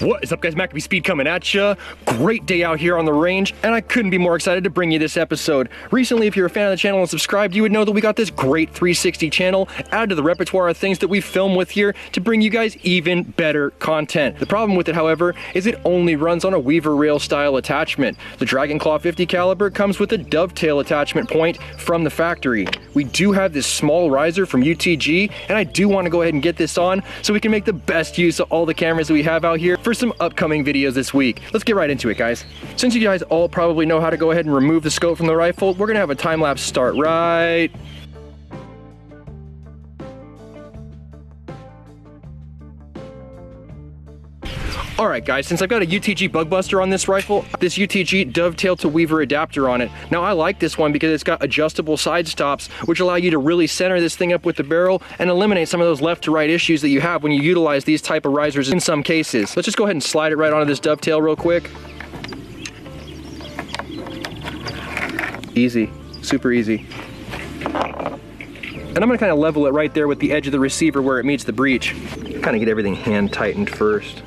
What is up, guys? MACABESPEED coming at ya. Great day out here on the range, and I couldn't be more excited to bring you this episode. Recently, if you're a fan of the channel and subscribed, you would know that we got this great 360 channel added to the repertoire of things that we film with here to bring you guys even better content. The problem with it, however, is it only runs on a weaver rail style attachment. The Dragon Claw 50 caliber comes with a dovetail attachment point from the factory. We do have this small riser from UTG, and I do want to go ahead and get this on so we can make the best use of all the cameras that we have out here for some upcoming videos this week. Let's get right into it, guys. Since you guys all probably know how to go ahead and remove the scope from the rifle, we're gonna have a time-lapse start right. Alright guys, since I've got a UTG bug buster on this rifle, this UTG dovetail to weaver adapter on it. Now I like this one because it's got adjustable side stops, which allow you to really center this thing up with the barrel and eliminate some of those left to right issues that you have when you utilize these type of risers in some cases. Let's just go ahead and slide it right onto this dovetail real quick. Easy, super easy. And I'm gonna kind of level it right there with the edge of the receiver where it meets the breech. Kind of get everything hand tightened first.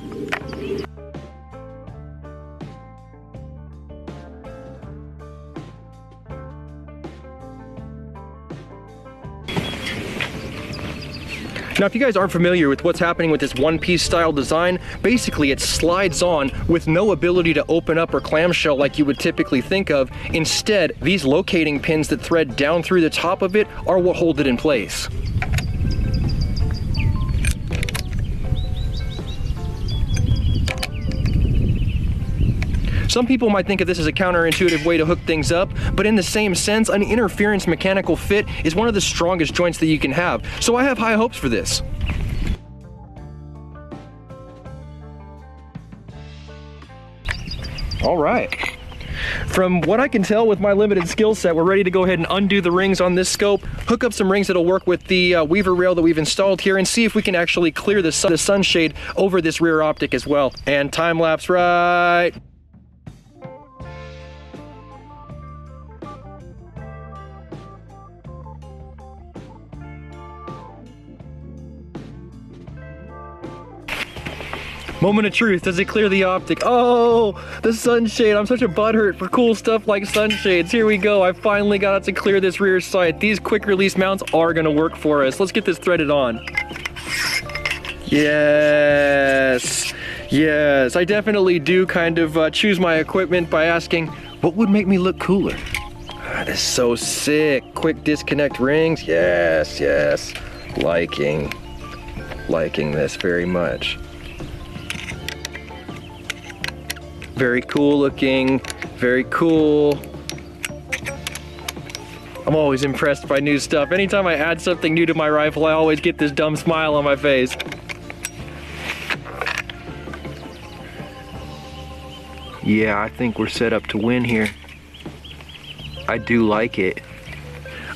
Now, if you guys aren't familiar with what's happening with this one-piece style design, basically it slides on with no ability to open up or clamshell like you would typically think of. Instead, these locating pins that thread down through the top of it are what hold it in place. Some people might think of this as a counterintuitive way to hook things up, but in the same sense, an interference mechanical fit is one of the strongest joints that you can have. So I have high hopes for this. All right. From what I can tell with my limited skill set, we're ready to go ahead and undo the rings on this scope, hook up some rings that'll work with the weaver rail that we've installed here, and see if we can actually clear the sunshade over this rear optic as well. And time lapse right. Moment of truth, does it clear the optic? Oh, the sunshade. I'm such a butthurt for cool stuff like sunshades. Here we go, I finally got it to clear this rear sight. These quick release mounts are gonna work for us. Let's get this threaded on. Yes, yes, I definitely do kind of choose my equipment by asking, what would make me look cooler? That is so sick. Quick disconnect rings, yes, yes. Liking this very much. Very cool looking, very cool. I'm always impressed by new stuff. Anytime I add something new to my rifle, I always get this dumb smile on my face. Yeah, I think we're set up to win here. I do like it.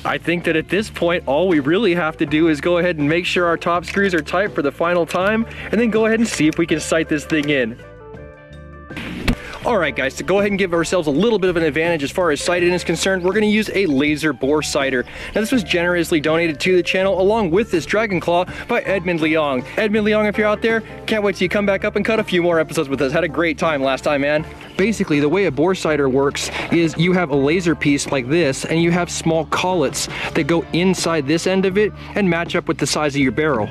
I think that at this point, all we really have to do is go ahead and make sure our top screws are tight for the final time, and then go ahead and see if we can sight this thing in. Alright guys, to go ahead and give ourselves a little bit of an advantage as far as sighting is concerned, we're going to use a laser bore sighter. Now this was generously donated to the channel along with this Dragon Claw by Edmund Leong. Edmund Leong, if you're out there, can't wait till you come back up and cut a few more episodes with us. Had a great time last time, man. Basically, the way a bore sighter works is you have a laser piece like this, and you have small collets that go inside this end of it and match up with the size of your barrel.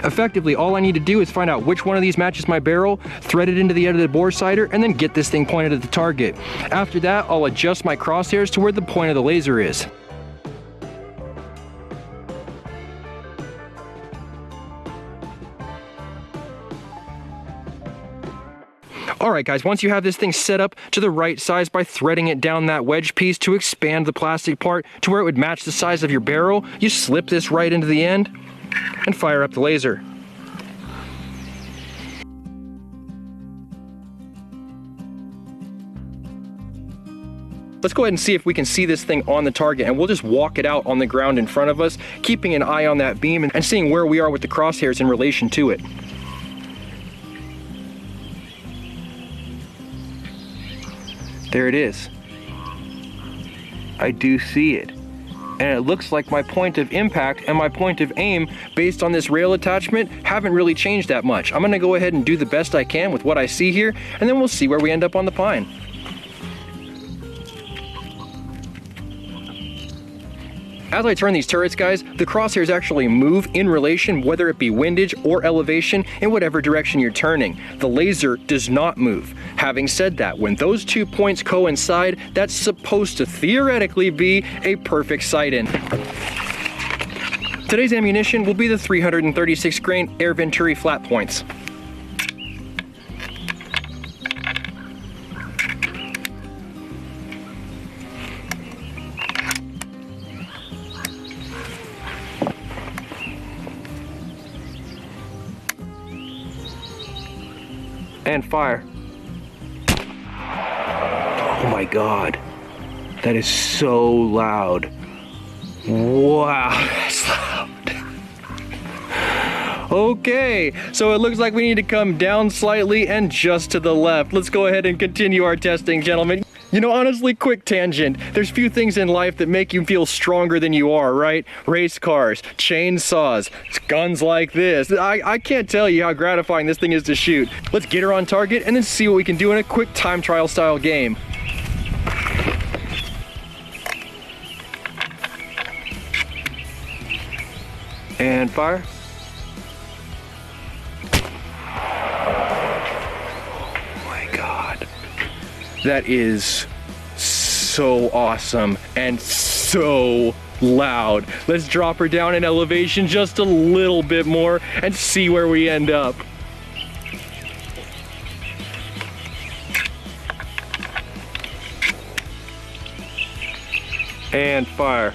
Effectively, all I need to do is find out which one of these matches my barrel, thread it into the end of the bore sighter, and then get this thing pointed at the target. After that, I'll adjust my crosshairs to where the point of the laser is. Alright guys, once you have this thing set up to the right size by threading it down that wedge piece to expand the plastic part to where it would match the size of your barrel, you slip this right into the end and fire up the laser. Let's go ahead and see if we can see this thing on the target, and we'll just walk it out on the ground in front of us, keeping an eye on that beam and seeing where we are with the crosshairs in relation to it. There it is. I do see it. And it looks like my point of impact and my point of aim based on this rail attachment haven't really changed that much. I'm gonna go ahead and do the best I can with what I see here, and then we'll see where we end up on the pine. As I turn these turrets, guys, the crosshairs actually move in relation, whether it be windage or elevation, in whatever direction you're turning. The laser does not move. Having said that, when those 2 points coincide, that's supposed to theoretically be a perfect sight-in. Today's ammunition will be the 336 grain Air Venturi flat points. And fire. Oh my God, that is so loud. Wow, that's loud. Okay, so it looks like we need to come down slightly and just to the left. Let's go ahead and continue our testing, gentlemen. You know, honestly, quick tangent. There's few things in life that make you feel stronger than you are, right? Race cars, chainsaws, guns like this. I can't tell you how gratifying this thing is to shoot. Let's get her on target and then see what we can do in a quick time trial style game. And fire. That is so awesome and so loud. Let's drop her down in elevation just a little bit more and see where we end up. And fire.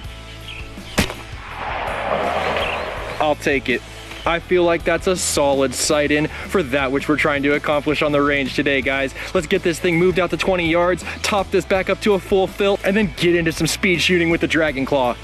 I'll take it. I feel like that's a solid sight-in for that which we're trying to accomplish on the range today, guys. Let's get this thing moved out to 20 yards, top this back up to a full fill, and then get into some speed shooting with the Dragon Claw.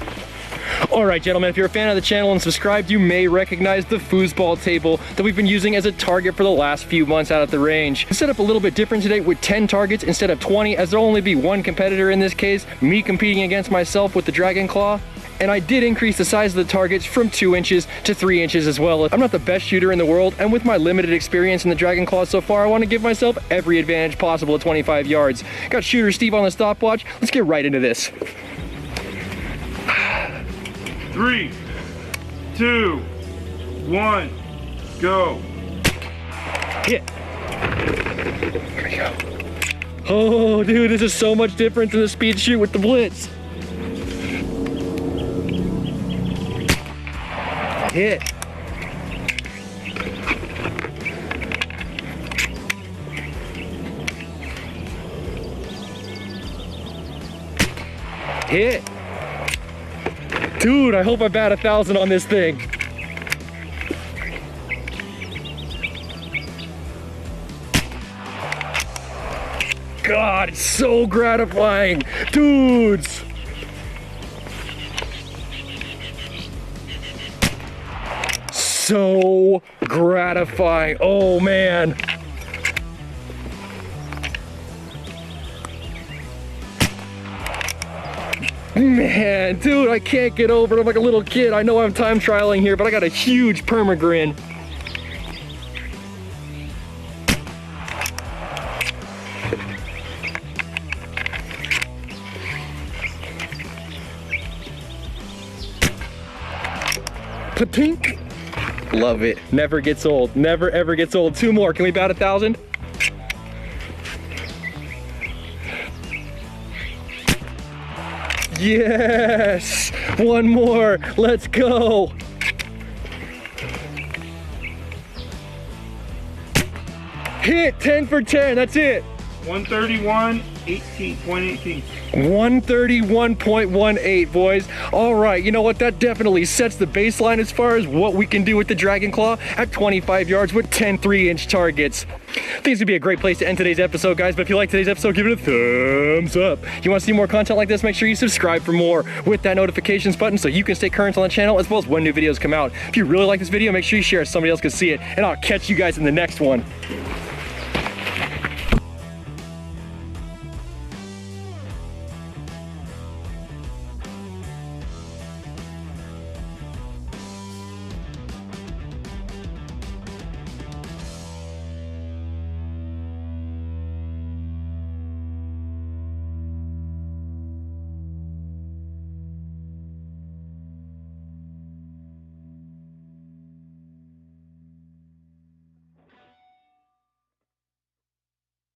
All right, gentlemen, if you're a fan of the channel and subscribed, you may recognize the foosball table that we've been using as a target for the last few months out at the range. Set up a little bit different today with 10 targets instead of 20, as there'll only be one competitor in this case, me competing against myself with the Dragon Claw. And I did increase the size of the targets from 2 inches to 3 inches as well. I'm not the best shooter in the world, and with my limited experience in the Dragon Claw so far, I want to give myself every advantage possible at 25 yards. Got shooter Steve on the stopwatch. Let's get right into this. 3, 2, 1, go. Hit. There we go. Oh, dude, this is so much different than the speed shoot with the Blitz. Hit. Hit. Dude, I hope I bat 1,000 on this thing. God, it's so gratifying. Dudes. So gratifying. Oh man. Man, dude, I can't get over it. I'm like a little kid. I know I'm time trialing here, but I got a huge permagrin. Patink. Love it. Never gets old. Never ever gets old. 2 more. Can we bat 1,000? Yes! 1 more. Let's go. Hit 10 for 10. That's it. 131.18. 131.18, boys. All right, you know what? That definitely sets the baseline as far as what we can do with the Dragon Claw at 25 yards with 10 3-inch targets. I think this would be a great place to end today's episode, guys. But if you like today's episode, give it a thumbs up. If you want to see more content like this, make sure you subscribe for more with that notifications button so you can stay current on the channel as well as when new videos come out. If you really like this video, make sure you share it so somebody else can see it. And I'll catch you guys in the next one.